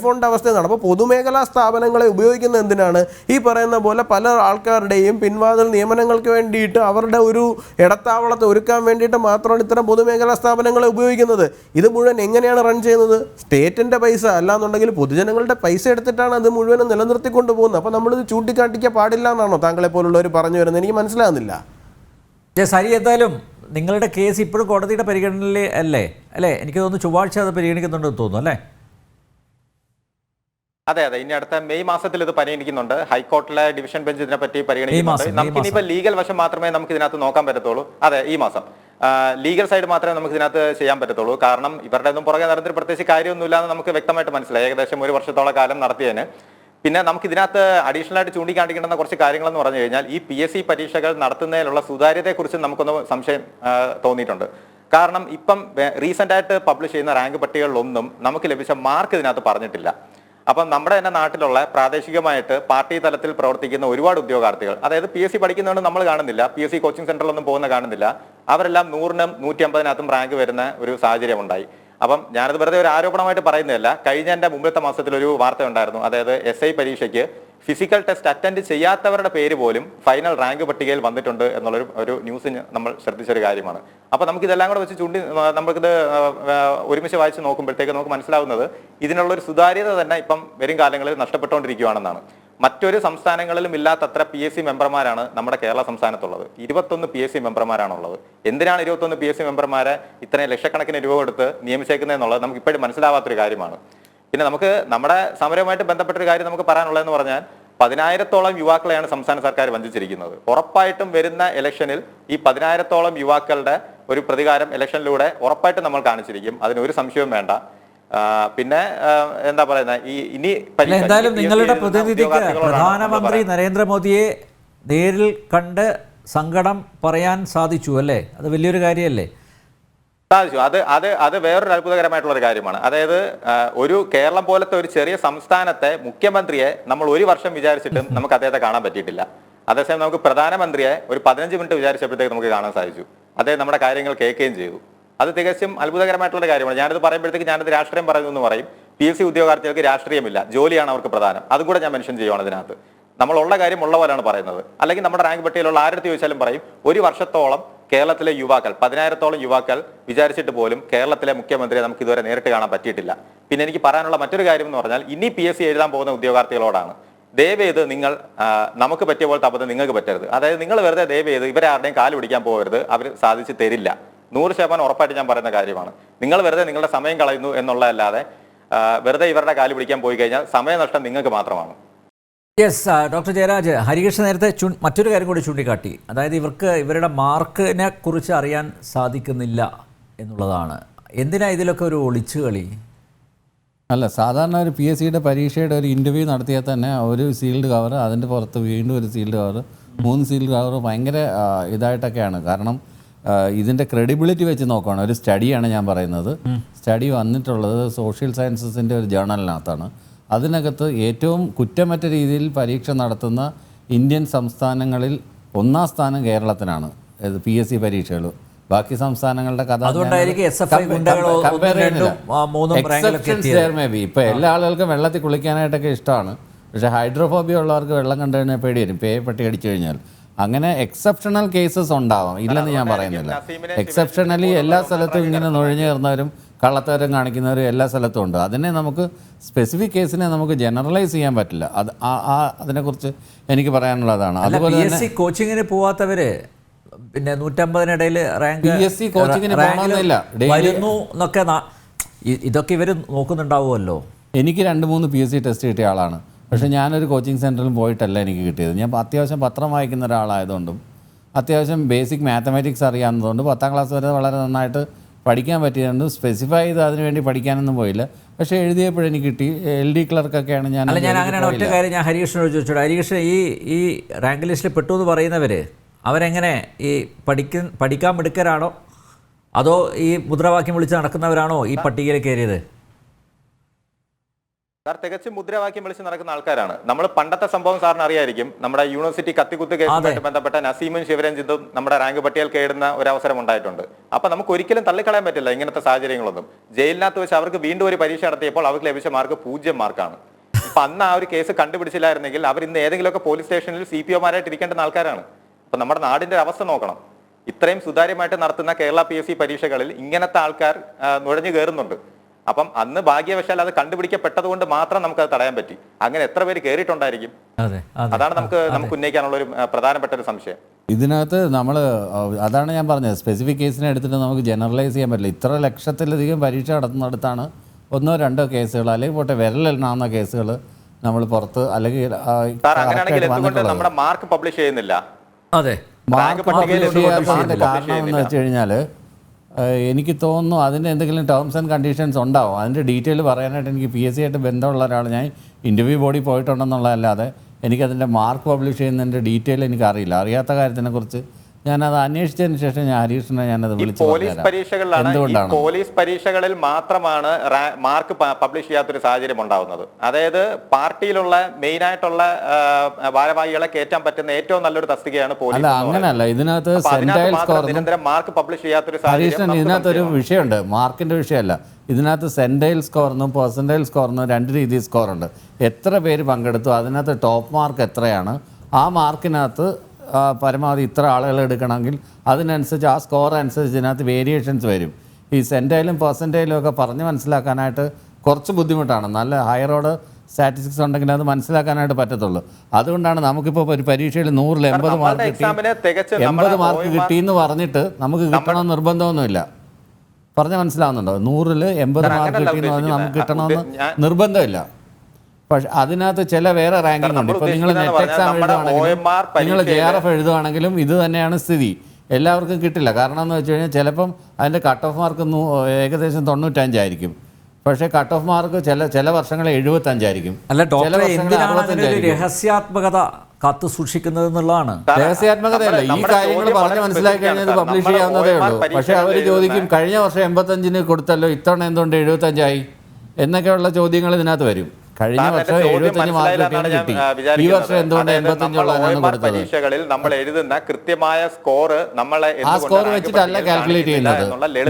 ഫോണിൻ്റെ അവസ്ഥ എന്താണ്? അപ്പോൾ പൊതുമേഖലാ സ്ഥാപനങ്ങളെ ഉപയോഗിക്കുന്നത് എന്തിനാണ്? ഈ പറയുന്ന പോലെ പല ആൾക്കാരുടെയും പിൻവാതിൽ നിയമനങ്ങൾക്ക് വേണ്ടിയിട്ട് അവരുടെ ഒരു ഇടത്താവളത്തെ ഒരുക്കാൻ വേണ്ടിയിട്ട് മാത്രമാണ് ഇത്തരം പൊതുമേഖലാ സ്ഥാപനങ്ങളെ ഉപയോഗിക്കുന്നത്. ഇത് മുഴുവൻ എങ്ങനെയാണ് റൺ ചെയ്യുന്നത്? സ്റ്റേറ്റിൻ്റെ പൈസ അല്ലാന്നുണ്ടെങ്കിൽ പൊതുജനങ്ങളുടെ പൈസ എടുത്തിട്ടാണ് അത് മുഴുവനും നിലനിർത്തിക്കൊണ്ട് പോകുന്നത്. അപ്പോൾ നമ്മളിത് ചൂണ്ടിക്കാട്ടിക്കാൻ പാടില്ല എന്നാണോ താങ്കളെ പോലുള്ളവർ പറഞ്ഞു വരുന്നത്? എനിക്ക് മനസ്സിലാകുന്നില്ല. ഹരി, എന്തായാലും നിങ്ങളുടെ കേസ് ഇപ്പോഴും കോടതിയുടെ പരിഗണനയിൽ അല്ലേ? എനിക്ക് തോന്നുന്നു ചൊവ്വാഴ്ച അത് പരിഗണിക്കുന്നുണ്ടെന്ന് തോന്നുന്നു അല്ലേ? അതെ, ഇനി അടുത്ത മെയ് മാസത്തിൽ ഇത് പരിഗണിക്കുന്നുണ്ട്. ഹൈക്കോർട്ടിലെ ഡിവിഷൻ ബെഞ്ച് ഇതിനെപ്പറ്റി പരിഗണിക്കുന്നുണ്ട്. നമുക്കിനിപ്പോൾ ലീഗൽ വശം മാത്രമേ നമുക്ക് ഇതിനകത്ത് നോക്കാൻ പറ്റത്തുള്ളൂ. അതെ, ഈ മാസം ലീഗൽ സൈഡ് മാത്രമേ നമുക്ക് ഇതിനകത്ത് ചെയ്യാൻ പറ്റത്തുള്ളൂ. കാരണം ഇവരുടെ ഒന്നും പുറകെ നടന്നിട്ട് പ്രത്യേകിച്ച് കാര്യമൊന്നുമില്ലാന്ന് നമുക്ക് വ്യക്തമായിട്ട് മനസ്സിലായി. ഏകദേശം 1 വർഷത്തോളം കാലം നടത്തിയതിന്. പിന്നെ നമുക്ക് ഇതിനകത്ത് അഡീഷണൽ ആയിട്ട് ചൂണ്ടിക്കാണിക്കേണ്ടുന്ന കുറച്ച് കാര്യങ്ങളെന്ന് പറഞ്ഞു കഴിഞ്ഞാൽ ഈ PSC പരീക്ഷകൾ നടത്തുന്നതിലുള്ള സുതാര്യതയെക്കുറിച്ച് നമുക്കൊന്ന് സംശയം തോന്നിയിട്ടുണ്ട്. കാരണം ഇപ്പം റീസെന്റ് ആയിട്ട് പബ്ലിഷ് ചെയ്യുന്ന റാങ്ക് പട്ടികകളിലൊന്നും നമുക്ക് ലഭിച്ച മാർക്ക് ഇതിനകത്ത് പറഞ്ഞിട്ടില്ല. അപ്പം നമ്മുടെ തന്നെ നാട്ടിലുള്ള പ്രാദേശികമായിട്ട് പാർട്ടി തലത്തിൽ പ്രവർത്തിക്കുന്ന ഒരുപാട് ഉദ്യോഗാർത്ഥികൾ, അതായത് PSC പഠിക്കുന്നതുകൊണ്ട് നമ്മൾ കാണുന്നില്ല, PSC കോച്ചിങ് സെന്ററിലൊന്നും പോകുന്ന കാണുന്നില്ല, അവരെല്ലാം 100-നും 150-നകത്തും റാങ്ക് വരുന്ന ഒരു സാഹചര്യം ഉണ്ടായി. അപ്പം ഞാനത് വെറുതെ ഒരു ആരോപണമായിട്ട് പറയുന്നതല്ല. കഴിഞ്ഞ എൻ്റെ മുമ്പത്തെ മാസത്തിൽ ഒരു വാർത്ത ഉണ്ടായിരുന്നു. അതായത് SI പരീക്ഷയ്ക്ക് ഫിസിക്കൽ ടെസ്റ്റ് അറ്റൻഡ് ചെയ്യാത്തവരുടെ പേര് പോലും ഫൈനൽ റാങ്ക് പട്ടികയിൽ വന്നിട്ടുണ്ട് എന്നുള്ളൊരു ന്യൂസ് നമ്മൾ ശ്രദ്ധിച്ചൊരു കാര്യമാണ്. അപ്പോൾ നമുക്കിതെല്ലാം കൂടെ വെച്ച് നമുക്കിത് ഒരുമിച്ച് വായിച്ച് നോക്കുമ്പോഴത്തേക്ക് നമുക്ക് മനസ്സിലാവുന്നത് ഇതിനുള്ളൊരു സുതാര്യത തന്നെ ഇപ്പം വരും കാലങ്ങളിൽ നഷ്ടപ്പെട്ടുകൊണ്ടിരിക്കുകയാണെന്നാണ്. മറ്റൊരു സംസ്ഥാനങ്ങളിലും ഇല്ലാത്തത്ര PSC മെമ്പർമാരാണ് നമ്മുടെ കേരള സംസ്ഥാനത്തുള്ളത്. 21 PSC മെമ്പർമാരാണുള്ളത്. എന്തിനാണ് 21 PSC മെമ്പർമാരെ ഇത്രയും ലക്ഷക്കണക്കിന് രൂപ കൊടുത്ത് നിയമിച്ചേക്കുന്നതെന്നുള്ളത് നമുക്ക് ഇപ്പോഴും മനസ്സിലാവാത്തൊരു കാര്യമാണ്. പിന്നെ നമുക്ക് നമ്മുടെ സമരവുമായിട്ട് ബന്ധപ്പെട്ടൊരു കാര്യം നമുക്ക് പറയാനുള്ളതെന്ന് പറഞ്ഞാൽ 10,000-ഓളം യുവാക്കളെയാണ് സംസ്ഥാന സർക്കാർ വഞ്ചിച്ചിരിക്കുന്നത്. ഉറപ്പായിട്ടും വരുന്ന ഇലക്ഷനിൽ ഈ 10,000-ഓളം യുവാക്കളുടെ ഒരു പ്രതികാരം ഇലക്ഷനിലൂടെ ഉറപ്പായിട്ടും നമ്മൾ കാണിച്ചിരിക്കും. അതിനൊരു സംശയവും വേണ്ട. പിന്നെ എന്താ പറയുന്നത്, ഇനി എന്തായാലും നിങ്ങളുടെ പ്രതിനിധിക്ക് പ്രധാനമന്ത്രി നരേന്ദ്രമോദിയെ നേരിൽ കണ്ട് സങ്കടം പറയാൻ സാധിച്ചു അല്ലേ? അത് വലിയൊരു കാര്യമല്ലേ? സാധിച്ചു. അത് വേറൊരു അത്ഭുതകരമായിട്ടുള്ള ഒരു കാര്യമാണ്. അതായത് ഒരു കേരളം പോലത്തെ ഒരു ചെറിയ സംസ്ഥാനത്തെ മുഖ്യമന്ത്രിയെ നമ്മൾ 1 വർഷം വിചാരിച്ചിട്ടും നമുക്ക് അദ്ദേഹത്തെ കാണാൻ പറ്റിയിട്ടില്ല. അതേസമയം നമുക്ക് പ്രധാനമന്ത്രിയെ ഒരു 15 മിനിറ്റ് വിചാരിച്ചപ്പോഴത്തേക്ക് നമുക്ക് കാണാൻ സാധിച്ചു. അദ്ദേഹം നമ്മുടെ കാര്യങ്ങൾ കേൾക്കുകയും ചെയ്തു. അത് തികച്ചും അത്ഭുതകരമായിട്ടുള്ള കാര്യമാണ്. ഞാനത് പറയുമ്പോഴത്തേക്ക് ഞാനത് രാഷ്ട്രീയം പറയുന്നു എന്ന് പറയും. PSC ഉദ്യോഗാർത്ഥികൾക്ക് രാഷ്ട്രീയമില്ല, ജോലിയാണ് അവർക്ക് പ്രധാനം. അതും കൂടെ ഞാൻ മെൻഷൻ ചെയ്യുവാണ് ഇതിനകത്ത്. നമ്മളുള്ള കാര്യം ഉള്ള പോലെയാണ് പറയുന്നത്. അല്ലെങ്കിൽ നമ്മുടെ റാങ്ക് പട്ടികയിലുള്ള ആരുടെ ചോദിച്ചാലും പറയും 1 വർഷത്തോളം കേരളത്തിലെ യുവാക്കൾ 10,000-ഓളം യുവാക്കൾ വിചാരിച്ചിട്ട് പോലും കേരളത്തിലെ മുഖ്യമന്ത്രിയെ നമുക്ക് ഇതുവരെ നേരിട്ട് കാണാൻ പറ്റിയിട്ടില്ല. പിന്നെ എനിക്ക് പറയാനുള്ള മറ്റൊരു കാര്യം എന്ന് പറഞ്ഞാൽ ഇനി PSC എഴുതാൻ പോകുന്ന ഉദ്യോഗാർത്ഥികളോടാണ്. ദയവേത് നിങ്ങൾ നമുക്ക് പറ്റിയ പോലത്തെ അബദ്ധം നിങ്ങൾക്ക് പറ്റരുത്. അതായത് നിങ്ങൾ വെറുതെ ദയവേത് ഇവരെ ആരുടെയും കാല് പിടിക്കാൻ പോകരുത്, അവർ സാധിച്ചു തരില്ല. 100% ഉറപ്പായിട്ട് ഞാൻ പറയുന്ന കാര്യമാണ്. നിങ്ങൾ വെറുതെ നിങ്ങളുടെ സമയം കളയുന്നു എന്നുള്ളതല്ലാതെ വെറുതെ ഇവരുടെ കാല് പിടിക്കാൻ പോയി കഴിഞ്ഞാൽ സമയനഷ്ടം നിങ്ങൾക്ക് മാത്രമാണ്. യെസ്, ഡോക്ടർ ജയരാജ്, ഹരികൃഷ്ണൻ നേരത്തെ മറ്റൊരു കാര്യം കൂടി ചൂണ്ടിക്കാട്ടി. അതായത് ഇവരുടെ മാർക്കിനെ കുറിച്ച് അറിയാൻ സാധിക്കുന്നില്ല എന്നുള്ളതാണ്. എന്തിനാ ഇതിലൊക്കെ ഒരു ഒളിച്ചുകളി? അല്ല, സാധാരണ ഒരു PSCയുടെ പരീക്ഷയുടെ ഒരു ഇൻ്റർവ്യൂ നടത്തിയാൽ തന്നെ ഒരു സീൽഡ് കവർ, അതിൻ്റെ പുറത്ത് വീണ്ടും ഒരു സീൽഡ് കവർ, 3 സീൽഡ് കവർ ഭയങ്കര ഇതായിട്ടൊക്കെയാണ്. കാരണം ഇതിൻ്റെ ക്രെഡിബിലിറ്റി വെച്ച് നോക്കുകയാണ്. ഒരു സ്റ്റഡിയാണ് ഞാൻ പറയുന്നത്. സ്റ്റഡി വന്നിട്ടുള്ളത് സോഷ്യൽ സയൻസസിൻ്റെ ഒരു ജേർണലിനകത്താണ്. അതിനകത്ത് ഏറ്റവും കുറ്റമറ്റ രീതിയിൽ പരീക്ഷ നടത്തുന്ന ഇന്ത്യൻ സംസ്ഥാനങ്ങളിൽ 1ാം സ്ഥാനം കേരളത്തിനാണ് PSC പരീക്ഷകൾ. ബാക്കി സംസ്ഥാനങ്ങളുടെ കഥ ഇപ്പോൾ എല്ലാ ആളുകൾക്കും വെള്ളത്തിൽ കുളിക്കാനായിട്ടൊക്കെ ഇഷ്ടമാണ്. പക്ഷേ ഹൈഡ്രോഫോബിയ ഉള്ളവർക്ക് വെള്ളം കണ്ടു കഴിഞ്ഞാൽ പേടി വരും, പേപ്പട്ടി അടിച്ചു കഴിഞ്ഞാൽ. അങ്ങനെ എക്സെപ്ഷണൽ കേസസ് ഉണ്ടാവാം, ഇല്ലെന്ന് ഞാൻ പറയുന്നില്ല. എക്സെപ്ഷണലി എല്ലാ സ്ഥലത്തും ഇങ്ങനെ നുഴഞ്ഞു കയറുന്നവരും കള്ളത്തരം കാണിക്കുന്നവരും എല്ലാ സ്ഥലത്തും ഉണ്ട്. അതിനെ നമുക്ക് സ്പെസിഫിക് കേസിനെ നമുക്ക് ജനറലൈസ് ചെയ്യാൻ പറ്റില്ല. അതിനെക്കുറിച്ച് എനിക്ക് പറയാനുള്ളതാണ്. അതുപോലെ PSC കോച്ചിങ്ങിന് പോവാത്തവര് പിന്നെ 150-നിടയിൽ റാങ്ക് PSC കോച്ചിങ്ങിന് പോകണമെന്നില്ല, വരുന്നു എന്നൊക്കെ ഇതൊക്കെ ഇവർ നോക്കുന്നുണ്ടാവുമല്ലോ. എനിക്ക് 2-3 PSC ടെസ്റ്റ് കിട്ടിയ ആളാണ്. പക്ഷേ ഞാനൊരു കോച്ചിങ് സെൻറ്ററിലും പോയിട്ടല്ല എനിക്ക് കിട്ടിയത്. ഞാൻ അത്യാവശ്യം പത്രം വായിക്കുന്ന ഒരാളായതുകൊണ്ടും അത്യാവശ്യം ബേസിക് മാത്തമാറ്റിക്സ് അറിയാവുന്നതുകൊണ്ട് 10ാം ക്ലാസ് വരെ വളരെ നന്നായിട്ട് പഠിക്കാൻ പറ്റിയതുകൊണ്ട് സ്പെസിഫൈ ചെയ്ത് അതിനുവേണ്ടി പഠിക്കാനൊന്നും പോയില്ല. പക്ഷേ എഴുതിയപ്പോഴെനിക്ക് കിട്ടി. LD ക്ലർക്കൊക്കെയാണ് ഞാൻ. ഞാൻ അങ്ങനെയാണ്. ഒറ്റ കാര്യം ഞാൻ ഹരികൃഷ്ണനോട് ചോദിച്ചോട്ടെ. ഹരികൃഷ്ണൻ, ഈ റാങ്ക് ലിസ്റ്റിൽ പെട്ടു എന്ന് പറയുന്നവർ അവരെങ്ങനെ ഈ പഠിക്കാൻ മിടുക്കരാണോ അതോ ഈ മുദ്രാവാക്യം വിളിച്ച് നടക്കുന്നവരാണോ ഈ പട്ടികയിൽ കയറിയത്? സാർ തികച്ചും മുദ്രാവാക്യം വിളിച്ച് നടക്കുന്ന ആൾക്കാരാണ്. നമ്മൾ പണ്ടത്തെ സംഭവം സാറിന് അറിയായിരിക്കും. നമ്മുടെ യൂണിവേഴ്സിറ്റി കത്തിക്കുത്ത് കേസുമായിട്ട് ബന്ധപ്പെട്ട നസീമും ശിവരഞ്ജിത്തും നമ്മുടെ റാങ്ക് പട്ടികയിൽ കയറുന്ന ഒരു അവസരം ഉണ്ടായിട്ടുണ്ട്. അപ്പൊ നമുക്ക് ഒരിക്കലും തള്ളിക്കളയാൻ പറ്റില്ല ഇങ്ങനത്തെ സാഹചര്യങ്ങളൊന്നും. ജയിലിനകത്ത് വെച്ച് അവർക്ക് വീണ്ടും ഒരു പരീക്ഷ നടത്തിയപ്പോൾ അവർക്ക് ലഭിച്ച മാർക്ക് 0 മാർക്കാണ്. അപ്പൊ അന്ന് ആ ഒരു കേസ് കണ്ടുപിടിച്ചില്ലായിരുന്നെങ്കിൽ അവർ ഇന്ന് ഏതെങ്കിലുമൊക്കെ പോലീസ് സ്റ്റേഷനിൽ CPOമാരായിട്ട് ഇരിക്കേണ്ട ആൾക്കാരാണ്. അപ്പൊ നമ്മുടെ നാടിന്റെ അവസ്ഥ നോക്കണം. ഇത്രയും സുതാര്യമായിട്ട് നടത്തുന്ന കേരള PSC പരീക്ഷകളിൽ ഇങ്ങനത്തെ ആൾക്കാർ നുഴഞ്ഞു കയറുന്നുണ്ട്. അപ്പം അന്ന് ഭാഗ്യവശാൽ അത് കണ്ടുപിടിക്കപ്പെട്ടത് കൊണ്ട് മാത്രം നമുക്ക് അത് തടയാൻ പറ്റി. അങ്ങനെ എത്ര പേര് കയറിയിട്ടുണ്ടായിരിക്കും? അതാണ് നമുക്ക് ഉന്നയിക്കാനുള്ള ഒരു പ്രധാനപ്പെട്ട ഒരു സംശയം. ഇതിനകത്ത് നമ്മൾ അതാണ് ഞാൻ പറഞ്ഞത്, സ്പെസിഫിക് കേസിനെ എടുത്തിട്ട് നമുക്ക് ജനറലൈസ് ചെയ്യാൻ പറ്റില്ല. ഇത്ര ലക്ഷത്തിലധികം പരീക്ഷ നടത്തുന്നിടത്താണ് 1-2 കേസുകൾ അല്ലെങ്കിൽ പോട്ടെ വിരലെണ്ണാവുന്ന കേസുകൾ നമ്മൾ പുറത്ത് അല്ലെങ്കിൽ നമ്മുടെ മാർക്ക് പബ്ലിഷ് ചെയ്യുന്നില്ല. അതെ, മാർക്ക് പബ്ലിഷ് ചെയ്യാത്തതിൻ്റെ കാരണം എന്ന് വെച്ച് കഴിഞ്ഞാൽ എനിക്ക് തോന്നുന്നു അതിൻ്റെ എന്തെങ്കിലും ടേംസ് ആൻഡ് കണ്ടീഷൻസ് ഉണ്ടാവും. അതിൻ്റെ ഡീറ്റെയിൽ പറയാനായിട്ട് എനിക്ക് PSC ആയിട്ട് ബന്ധമുള്ള ഒരാൾ, ഞാൻ ഇൻ്റർവ്യൂ ബോഡി പോയിട്ടുണ്ടെന്നുള്ളതല്ലാതെ എനിക്കതിൻ്റെ മാർക്ക് പബ്ലിഷ് ചെയ്യുന്നതിൻ്റെ ഡീറ്റെയിൽ എനിക്കറിയില്ല. അറിയാത്ത കാര്യത്തിനെക്കുറിച്ച് ഞാനത് അന്വേഷിച്ചതിന് ശേഷം ഞാൻ ഹരീഷിനെ ഞാനത് വിളിച്ചു എന്തുകൊണ്ടാണ് പോലീസ് പരീക്ഷകളിൽ മാത്രമാണ് മാർക്ക് പബ്ലിഷ് ചെയ്യാത്തൊരു സാഹചര്യം ഉണ്ടാവുന്നത്. അതായത് പാർട്ടിയിലുള്ള മെയിൻ ആയിട്ടുള്ള ഭാരവാഹികളെ കയറ്റാൻ പറ്റുന്ന ഏറ്റവും നല്ലൊരു തസ്തികയാണ് പോലീസ്. അല്ല, അങ്ങനെയല്ല. ഇതിനകത്ത് സെന്റൈൽ സ്കോർ നിരന്തരം മാർക്ക് പബ്ലിഷ് ചെയ്യാത്തൊരു ഹരീഷൻ, ഇതിനകത്തൊരു വിഷയമുണ്ട്. മാർക്കിന്റെ വിഷയമല്ല, ഇതിനകത്ത് സെന്റൈൽ സ്കോറിനും പെർസെന്റൈൽ സ്കോറിനും 2 രീതിയിൽ സ്കോറുണ്ട്. എത്ര പേര് പങ്കെടുത്തു, അതിനകത്ത് ടോപ്പ് മാർക്ക് എത്രയാണ്, ആ മാർക്കിനകത്ത് പരമാവധി ഇത്ര ആളുകൾ എടുക്കണമെങ്കിൽ അതിനനുസരിച്ച് ആ സ്കോർ അനുസരിച്ച് ഇതിനകത്ത് വേരിയേഷൻസ് വരും. ഈ സെൻറ്റൈലും പെർസെൻറ്റൈലും ഒക്കെ പറഞ്ഞ് മനസ്സിലാക്കാനായിട്ട് കുറച്ച് ബുദ്ധിമുട്ടാണ്. നല്ല ഹയർ ഓർഡർ സ്റ്റാറ്റിസ്റ്റിക്സ് ഉണ്ടെങ്കിൽ അത് മനസ്സിലാക്കാനായിട്ട് പറ്റത്തുള്ളൂ. അതുകൊണ്ടാണ് നമുക്കിപ്പോൾ ഒരു പരീക്ഷയിൽ 100-ൽ 80 മാർക്ക് കിട്ടി, 80 മാർക്ക് കിട്ടിയെന്ന് പറഞ്ഞിട്ട് നമുക്ക് കിട്ടണമെന്ന് നിർബന്ധമൊന്നുമില്ല. പറഞ്ഞ് മനസ്സിലാവുന്നുണ്ടോ? 100-ൽ 80 മാർക്ക് കിട്ടിയെന്ന് പറഞ്ഞ് നമുക്ക് കിട്ടണമെന്ന് നിർബന്ധമില്ല. പക്ഷെ അതിനകത്ത് ചില വേറെ റാങ്കിങ് ഉണ്ട്. ഇപ്പോൾ നിങ്ങൾ നെറ്റ് എക്സാം എഴുതുവാണെങ്കിലും നിങ്ങൾ JRF എഴുതുവാണെങ്കിലും ഇത് തന്നെയാണ് സ്ഥിതി. എല്ലാവർക്കും കിട്ടില്ല. കാരണം എന്ന് വെച്ച് കഴിഞ്ഞാൽ ചിലപ്പം അതിൻ്റെ കട്ട് ഓഫ് മാർക്ക് ഏകദേശം 95 ആയിരിക്കും. പക്ഷേ കട്ട് ഓഫ് മാർക്ക് ചില വർഷങ്ങളിൽ 75 ആയിരിക്കും. രഹസ്യാത്മകത കാത്തു സൂക്ഷിക്കുന്നത് എന്നുള്ളതാണ്. രഹസ്യാത്മകതയല്ല, ഈ കാര്യങ്ങൾ പറഞ്ഞ് മനസ്സിലാക്കി കഴിഞ്ഞാൽ പബ്ലിഷ് ചെയ്യാവുന്നതേ ഉള്ളൂ. പക്ഷേ അവർ ചോദിക്കും കഴിഞ്ഞ വർഷം 85-ന് കൊടുത്തല്ലോ, ഇത്തവണ എന്തുകൊണ്ട് 75 എന്നൊക്കെയുള്ള ചോദ്യങ്ങൾ ഇതിനകത്ത് വരും. കഴിഞ്ഞ വർഷം 75 മാർക്ക് കിട്ടി, ഈ വർഷം എന്തുകൊണ്ട് 85 പരീക്ഷകളിൽ നമ്മൾ എഴുതുന്ന കൃത്യമായ സ്കോർ ആ സ്കോർ വെച്ചിട്ടല്ല കാൽക്കുലേറ്റ് ചെയ്യുന്നത്.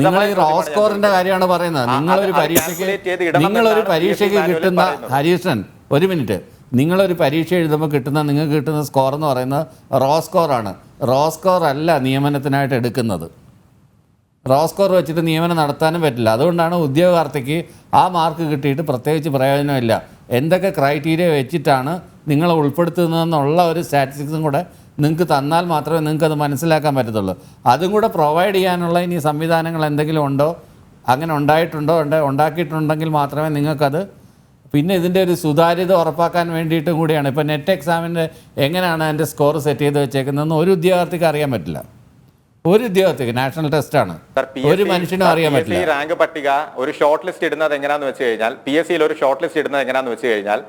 നിങ്ങൾ ഈ റോ സ്കോറിന്റെ കാര്യമാണ് പറയുന്നത്. നിങ്ങളൊരു പരീക്ഷയ്ക്ക് കിട്ടുന്ന, ഹരീഷൻ ഒരു മിനിറ്റ്, നിങ്ങളൊരു പരീക്ഷ എഴുതുമ്പോൾ നിങ്ങൾക്ക് കിട്ടുന്ന സ്കോർ എന്ന് പറയുന്നത് റോ സ്കോറാണ്. റോ സ്കോർ അല്ല നിയമനത്തിനായിട്ട് എടുക്കുന്നത്. റോ സ്കോർ വെച്ചിട്ട് നിയമനം നടത്താനും പറ്റില്ല. അതുകൊണ്ടാണ് ഉദ്യോഗാർത്ഥിക്ക് ആ മാർക്ക് കിട്ടിയിട്ട് പ്രത്യേകിച്ച് പ്രയോജനമില്ല. എന്തൊക്കെ ക്രൈറ്റീരിയ വെച്ചിട്ടാണ് നിങ്ങളെ ഉൾപ്പെടുത്തുന്നതെന്നുള്ള ഒരു സ്റ്റാറ്റിസ്റ്റിക്സും കൂടെ നിങ്ങൾക്ക് തന്നാൽ മാത്രമേ നിങ്ങൾക്ക് അത് മനസ്സിലാക്കാൻ പറ്റത്തുള്ളൂ. അതും കൂടെ പ്രൊവൈഡ് ചെയ്യാനുള്ള ഇനി സംവിധാനങ്ങൾ എന്തെങ്കിലും ഉണ്ടോ, അങ്ങനെ ഉണ്ടാക്കിയിട്ടുണ്ടെങ്കിൽ മാത്രമേ നിങ്ങൾക്കത് പിന്നെ ഇതിൻ്റെ ഒരു സുതാര്യത ഉറപ്പാക്കാൻ വേണ്ടിയിട്ടും കൂടിയാണ്. ഇപ്പോൾ നെറ്റ് എക്സാമിൻ്റെ എങ്ങനെയാണ് അതിൻ്റെ സ്കോർ സെറ്റ് ചെയ്ത് വെച്ചേക്കുന്നതെന്ന് ഒരു ഉദ്യോഗാർത്ഥിക്ക് അറിയാൻ പറ്റില്ല. ഒരു ഉദ്യോഗാർത്ഥിക്ക് നാഷണൽ ടെസ്റ്റാണ്, ഒരു മനുഷ്യനും അറിയാൻ പറ്റില്ല. റാങ്ക് പട്ടിക ഒരു ഷോർട്ട് ലിസ്റ്റ് ഇടുന്നത് എങ്ങനെയാന്ന് വെച്ച് കഴിഞ്ഞാൽ, PSCയിൽ ഒരു ഷോർട്ട് ലിസ്റ്റ് ഇടുന്നത് എങ്ങനെയാന്ന് വെച്ച് കഴിഞ്ഞാൽ,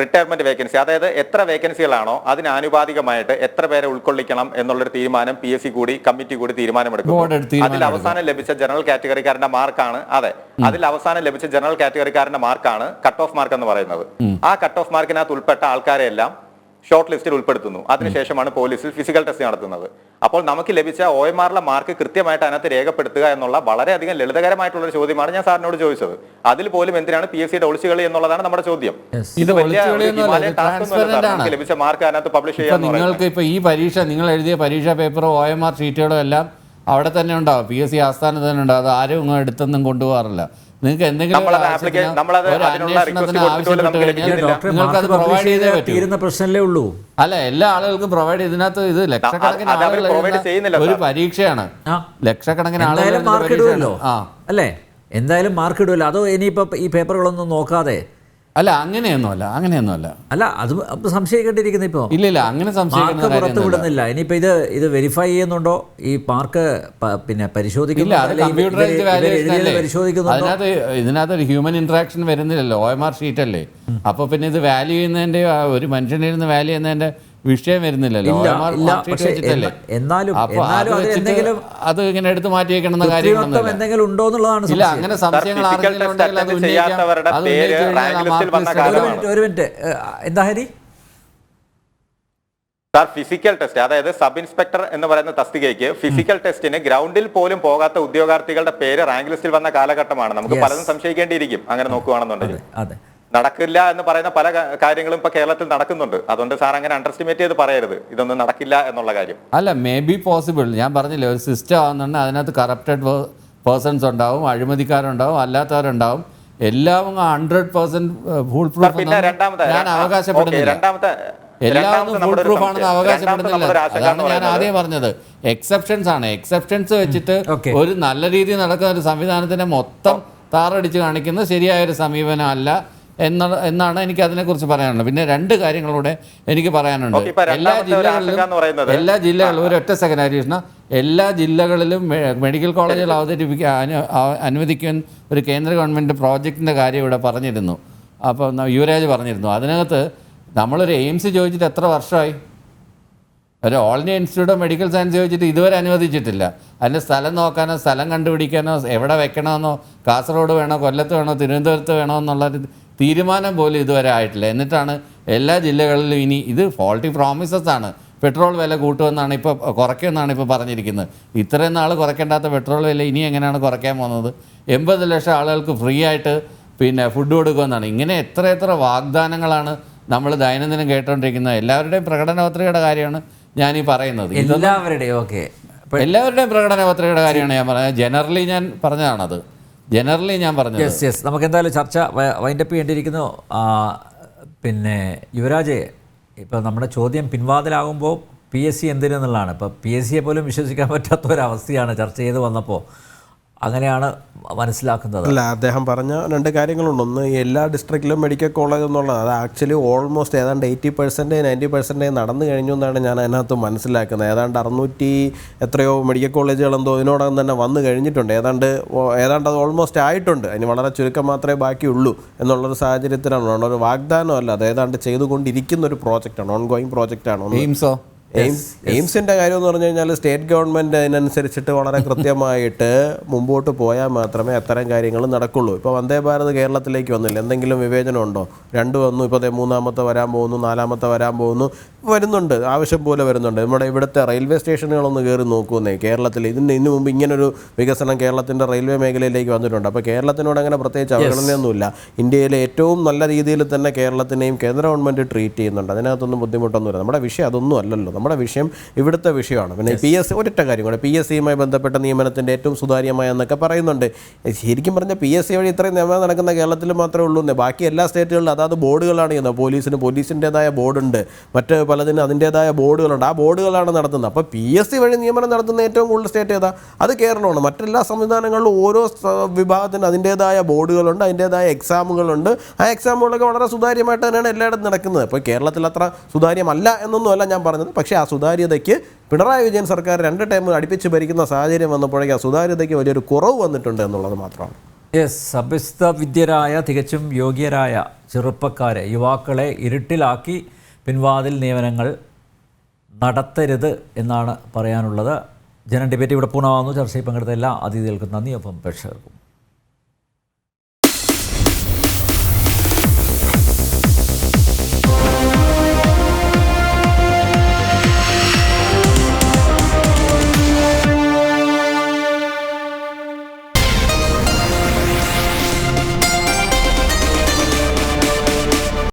റിട്ടയർമെന്റ് വേക്കൻസി, അതായത് എത്ര വേക്കൻസികളാണോ അതിന് ആനുപാതികമായിട്ട് എത്ര പേരെ ഉൾക്കൊള്ളിക്കണം എന്നുള്ളൊരു തീരുമാനം PSC കൂടി കമ്മിറ്റി കൂടി തീരുമാനമെടുക്കും. അതിൽ അവസാനം ലഭിച്ച ജനറൽ കാറ്റഗറിക്കാരന്റെ മാർക്കാണ്, അതിൽ അവസാനം ലഭിച്ച ജനറൽ കാറ്റഗറിക്കാരന്റെ മാർക്കാണ് കട്ട് ഓഫ് മാർക്ക് എന്ന് പറയുന്നത്. ആ കട്ട് ഓഫ് മാർക്കിനകത്ത് ഉൾപ്പെട്ട ആൾക്കാരെ എല്ലാം ഷോർട്ട് ലിസ്റ്റിൽ ഉൾപ്പെടുത്തുന്നു. അതിനുശേഷമാണ് പോലീസിൽ ഫിസിക്കൽ ടെസ്റ്റ് നടത്തുന്നത്. അപ്പോൾ നമുക്ക് ലഭിച്ച OMR മാർക്ക് കൃത്യമായിട്ട് അതിനകത്ത് രേഖപ്പെടുത്തുക എന്നുള്ള വളരെയധികം ലളിതകരമായിട്ടുള്ള ഒരു ചോദ്യമാണ് ഞാൻ സാറിനോട് ചോദിച്ചത്. അതിൽ പോലും എന്തിനാണ് PSCയുടെ ഒളിച്ചുകളി എന്നുള്ളതാണ് നമ്മുടെ ചോദ്യം. ഇത് ലഭിച്ച മാർക്ക് അതിനകത്ത് പബ്ലിഷ് ചെയ്യാൻ നിങ്ങൾക്ക് ഇപ്പോൾ ഈ പരീക്ഷ നിങ്ങൾ എഴുതിയ പരീക്ഷാ പേപ്പറോ OMR ഷീറ്റുകളോ എല്ലാം അവിടെ തന്നെ ഉണ്ടാവും, PSC ആസ്ഥാനത്ത് തന്നെ ഉണ്ടാവും. അത് ആരും ഇങ്ങ് എടുത്തൊന്നും കൊണ്ടുപോകാറില്ല. നിങ്ങൾക്ക് എന്തെങ്കിലും നിങ്ങൾക്കത് പ്രൊവൈഡ് ചെയ്തേ പറ്റൂ. പ്രശ്നമല്ലേ ഉള്ളൂ. അല്ല, എല്ലാ ആളുകൾക്കും പ്രൊവൈഡ് ഇതിനകത്ത് ഇത് ലക്ഷക്കണക്കിന് ആളുകൾ ഒരു പരീക്ഷയാണ്, ലക്ഷക്കണക്കിന് ആളുകൾ മാർക്ക് ഇടുമല്ലോ അല്ലേ, എന്തായാലും മാർക്ക് ഇടുമല്ലോ. അതോ ഇനിയിപ്പോ ഈ പേപ്പറുകളൊന്നും നോക്കാതെ? അല്ല, അങ്ങനെയൊന്നുമല്ല. അല്ല, അത് സംശയിക്കേണ്ടിയിരിക്കുന്നു. ഇപ്പോൾ ഇല്ല, അങ്ങനെ മാർക്ക് പുറത്ത് വിടുന്നില്ല. ഇനിയിപ്പോ ഇത് വെരിഫൈ ചെയ്യുന്നുണ്ടോ, ഈ മാർക്ക് പിന്നെ പരിശോധിക്കുന്നില്ല, അതിനകത്ത് ഇതിനകത്ത് ഹ്യൂമൻ ഇന്ററാക്ഷൻ വരുന്നില്ലല്ലോ, OMR ഷീറ്റ് അല്ലേ. അപ്പൊ പിന്നെ ഇത് വാല്യൂ ചെയ്യുന്നതിന്റെ, ഒരു മനുഷ്യനിരുന്ന് വാല്യൂ ചെയ്യുന്നതിന്റെ വിഷയം വരുന്നില്ലല്ലോ. അത് ഇങ്ങനെ എടുത്ത് മാറ്റി വെക്കണമെന്ന കാര്യങ്ങളൊന്നും എന്തെങ്കിലും ഉണ്ടോ എന്നുള്ളതാണ്. ഇല്ല, അങ്ങനെ സംശയങ്ങൾ ഒരു മിനിറ്റ്, എന്താ ഹരി സാർ? ഫിസിക്കൽ ടെസ്റ്റ്, അതായത് സബ് ഇൻസ്പെക്ടർ എന്ന് പറയുന്ന തസ്തികയ്ക്ക് ഫിസിക്കൽ ടെസ്റ്റിന് ഗ്രൗണ്ടിൽ പോലും പോകാത്ത ഉദ്യോഗാർത്ഥികളുടെ പേര് റാങ്ക് ലിസ്റ്റിൽ വന്ന കാലഘട്ടമാണ്. നമുക്ക് പലതും സംശയിക്കേണ്ടിയിരിക്കും അങ്ങനെ നോക്കുകയാണെന്നുണ്ടെങ്കിൽ. നടക്കില്ല എന്ന് പറയുന്ന പല കാര്യങ്ങളും ഇപ്പൊ കേരളത്തിൽ നടക്കുന്നുണ്ട്. അതുകൊണ്ട് സാർ അങ്ങനെ അണ്ടർ എസ്റ്റിമേറ്റ് ചെയ്ത് പറയരുത് ഇതൊന്നും നടക്കില്ല എന്നുള്ള കാര്യം. അല്ല, മേ ബി പോസിബിൾ. ഞാൻ പറഞ്ഞില്ലേ, ഒരു സിസ്റ്റം ആവുന്നുണ്ട്, അതിനകത്ത് കറപ്റ്റഡ് പേഴ്സൺസ് ഉണ്ടാവും, അഴിമതിക്കാരുണ്ടാവും, അല്ലാത്തവരുണ്ടാവും. എല്ലാം 100% ഫുൾ പ്രൂഫ് ഞാൻ അവകാശപ്പെടുന്നില്ല. എല്ലാം ഫുൾ പ്രൂഫ് ആണെന്ന് അവകാശപ്പെടുന്നില്ല. അതാണ് ഞാൻ ആദ്യം പറഞ്ഞത്. എക്സെപ്ഷൻസ് ആണ്. എക്സെപ്ഷൻസ് വെച്ചിട്ട് ഒരു നല്ല രീതിയിൽ നടക്കുന്ന ഒരു സംവിധാനത്തിനെ മൊത്തം താറടിച്ച് കാണിക്കുന്നത് ശരിയായൊരു സമീപനം അല്ല എന്നാണ് എനിക്ക് അതിനെക്കുറിച്ച് പറയാനുള്ളത്. പിന്നെ രണ്ട് കാര്യങ്ങളൂടെ എനിക്ക് പറയാനുണ്ട്. എല്ലാ ജില്ലകളിലും ഒരൊറ്റ സെക്കൻഡ് ഹരീഷ്ണ, എല്ലാ ജില്ലകളിലും മെഡിക്കൽ കോളേജുകൾ അനുവദിക്കാൻ ഒരു കേന്ദ്ര ഗവൺമെൻറ് പ്രോജക്റ്റിൻ്റെ കാര്യം ഇവിടെ പറഞ്ഞിരുന്നു. അപ്പോൾ യുവരാജ് പറഞ്ഞിരുന്നു. അതിനകത്ത് നമ്മളൊരു എയിംസ് ചോദിച്ചിട്ട് എത്ര വർഷമായി? ഒരു all India institute of medical science ചോദിച്ചിട്ട് ഇതുവരെ അനുവദിച്ചിട്ടില്ല. അതിൻ്റെ സ്ഥലം നോക്കാനോ സ്ഥലം കണ്ടുപിടിക്കാനോ എവിടെ വെക്കണമെന്നോ, കാസർഗോഡ് വേണോ, കൊല്ലത്ത് വേണോ, തിരുവനന്തപുരത്ത് വേണോ എന്നുള്ളൊരു തീരുമാനം പോലും ഇതുവരെ ആയിട്ടില്ല. എന്നിട്ടാണ് എല്ലാ ജില്ലകളിലും ഇനി ഇത് ഫോൾട്ടി പ്രോമിസസ് ആണ്. പെട്രോൾ വില കൂട്ടുമെന്നാണ് ഇപ്പോൾ, കുറയ്ക്കുമെന്നാണ് ഇപ്പോൾ പറഞ്ഞിരിക്കുന്നത്. ഇത്രയും നാൾ കുറയ്ക്കേണ്ടാത്ത പെട്രോൾ വില ഇനി എങ്ങനെയാണ് കുറയ്ക്കാൻ പോകുന്നത്? 80 ലക്ഷം ആളുകൾക്ക് ഫ്രീ ആയിട്ട് പിന്നെ ഫുഡ് കൊടുക്കുമെന്നാണ്. ഇങ്ങനെ എത്ര വാഗ്ദാനങ്ങളാണ് നമ്മൾ ദൈനംദിനം കേട്ടോണ്ടിരിക്കുന്നത്. എല്ലാവരുടെയും പ്രകടന പത്രികയുടെ കാര്യമാണ് ഞാനീ പറയുന്നത്. എല്ലാവരുടെയും പ്രകടന പത്രികയുടെ കാര്യമാണ് ഞാൻ പറഞ്ഞത്. ജനറലി ഞാൻ പറഞ്ഞതാണത്. ഞാൻ പറഞ്ഞത്. നമുക്ക് എന്തായാലും ചർച്ച വൈൻഡപ്പ് ചെയ്യേണ്ടിയിരിക്കുന്നു. പിന്നെ യുവരാജ്, ഇപ്പോൾ നമ്മുടെ ചോദ്യം പിൻവാതിലാകുമ്പോൾ PSC എന്തിനെന്നുള്ളതാണ്. ഇപ്പോൾ PSCയെ പോലും വിശ്വസിക്കാൻ പറ്റാത്ത ഒരവസ്ഥയാണ് ചർച്ച ചെയ്ത് വന്നപ്പോൾ. അങ്ങനെയാണ് മനസ്സിലാക്കുന്നത്. അല്ല, അദ്ദേഹം പറഞ്ഞ രണ്ട് കാര്യങ്ങളുണ്ട്. ഒന്ന്, എല്ലാ ഡിസ്ട്രിക്റ്റിലും മെഡിക്കൽ കോളേജ് എന്നുള്ളത് അത് ആക്ച്വലി ഓൾമോസ്റ്റ് ഏതാണ്ട് 80% 90% നടന്നു കഴിഞ്ഞു എന്നാണ് ഞാൻ അതിനകത്ത് മനസ്സിലാക്കുന്നത്. ഏതാണ്ട് 600 എത്രയോ മെഡിക്കൽ കോളേജുകൾ എന്തോ ഇതിനോടകം തന്നെ വന്നു കഴിഞ്ഞിട്ടുണ്ട്. ഏതാണ്ട് അത് ഓൾമോസ്റ്റ് ആയിട്ടുണ്ട്. അതിന് വളരെ ചുരുക്കം മാത്രമേ ബാക്കിയുള്ളൂ എന്നുള്ളൊരു സാഹചര്യത്തിലാണ്. ഒരു വാഗ്ദാനമല്ല, അത് ഏതാണ്ട് ചെയ്തുകൊണ്ടിരിക്കുന്ന ഒരു പ്രോജക്റ്റാണ്, ഓൺഗോയിങ് പ്രോജക്റ്റാണ്. എയിംസിൻ്റെ കാര്യം എന്ന് പറഞ്ഞു കഴിഞ്ഞാൽ സ്റ്റേറ്റ് ഗവൺമെൻറ് അതിനനുസരിച്ചിട്ട് വളരെ കൃത്യമായിട്ട് മുമ്പോട്ട് പോയാൽ മാത്രമേ അത്തരം കാര്യങ്ങൾ നടക്കുള്ളൂ. ഇപ്പോൾ വന്ദേ ഭാരത് കേരളത്തിലേക്ക് വന്നില്ല, എന്തെങ്കിലും വിവേചനം ഉണ്ടോ? 2 വന്നു, ഇപ്പോൾ 3ാമത്തെ വരാൻ പോകുന്നു, 4ാമത്തെ വരാൻ പോകുന്നു, വരുന്നുണ്ട്, ആവശ്യം പോലെ വരുന്നുണ്ട്. നമ്മുടെ ഇവിടുത്തെ റെയിൽവേ സ്റ്റേഷനുകളൊന്ന് കയറി നോക്കുന്നേ. കേരളത്തിൽ ഇതിന് മുമ്പ് ഇങ്ങനൊരു വികസനം കേരളത്തിൻ്റെ റെയിൽവേ മേഖലയിലേക്ക് വന്നിട്ടുണ്ട്. അപ്പോൾ കേരളത്തിനോട് അങ്ങനെ പ്രത്യേകിച്ച് അവഗണനയൊന്നുമില്ല. ഇന്ത്യയിലെ ഏറ്റവും നല്ല രീതിയിൽ തന്നെ കേരളത്തിനെയും കേന്ദ്ര ഗവൺമെൻറ് ട്രീറ്റ് ചെയ്യുന്നുണ്ട്. അതിനകത്തൊന്നും ബുദ്ധിമുട്ടൊന്നുമില്ല. നമ്മുടെ വിഷയം അതൊന്നും അല്ലല്ലോ. നമ്മുടെ വിഷയം ഇവിടുത്തെ വിഷയമാണ്. പിന്നെ PSC ഒരൊറ്റ കാര്യം കൂടെ, PSCയുമായി ബന്ധപ്പെട്ട നിയമനത്തിൻ്റെ ഏറ്റവും സുതാര്യമായ എന്നൊക്കെ പറയുന്നുണ്ട്. ശരിക്കും പറഞ്ഞാൽ PSC വഴി ഇത്രയും നിയമനം നടക്കുന്ന കേരളത്തിൽ മാത്രമേ ഉള്ളൂ. ബാക്കി എല്ലാ സ്റ്റേറ്റുകളിലും അതാത് ബോർഡുകളാണ് ചെയ്യുന്നത്. പോലീസിൻ്റേതായ ബോർഡുണ്ട്, മറ്റ് പലതിനും അതിൻ്റേതായ ബോർഡുകളുണ്ട്. ആ ബോർഡുകളാണ് നടത്തുന്നത്. അപ്പോൾ PSC വഴി നിയമനം നടത്തുന്ന ഏറ്റവും കൂടുതൽ സ്റ്റേറ്റ് ഏതാ? അത് കേരളമാണ്. മറ്റെല്ലാ സംവിധാനങ്ങളിലും ഓരോ വിഭാഗത്തിന് അതിൻ്റേതായ ബോർഡുകളുണ്ട്, അതിൻ്റേതായ എക്സാമുകളുണ്ട്. ആ എക്സാമുകളൊക്കെ വളരെ സുതാര്യമായിട്ട് തന്നെയാണ് എല്ലായിടത്തും നടക്കുന്നത്. ഇപ്പോൾ കേരളത്തിൽ അത്ര സുതാര്യമല്ല എന്നൊന്നുമല്ല ഞാൻ പറഞ്ഞത്. പക്ഷേ ആ സുതാര്യതയ്ക്ക് പിണറായി വിജയൻ സർക്കാർ 2 ടൈം അടുപ്പിച്ച് ഭരിക്കുന്ന സാഹചര്യം വന്നപ്പോഴേക്കും ആ സുതാര്യതയ്ക്ക് വലിയൊരു കുറവ് വന്നിട്ടുണ്ട് എന്നുള്ളത് മാത്രമാണ്. യെസ്, അഭ്യസ്തവിദ്യരായ തികച്ചും യോഗ്യരായ ചെറുപ്പക്കാരെ, യുവാക്കളെ ഇരുട്ടിലാക്കി പിൻവാതിൽ നിയമനങ്ങൾ നടത്തരുത് എന്നാണ് പറയാനുള്ളത്. ജനം ഡിബേറ്റ് ഇവിടെ പൂർണ്ണമാകുന്നു. ചർച്ചയിൽ പങ്കെടുത്ത എല്ലാ അതിഥികൾക്കും നന്ദി. ഒപ്പം പ്രേക്ഷകർക്കും.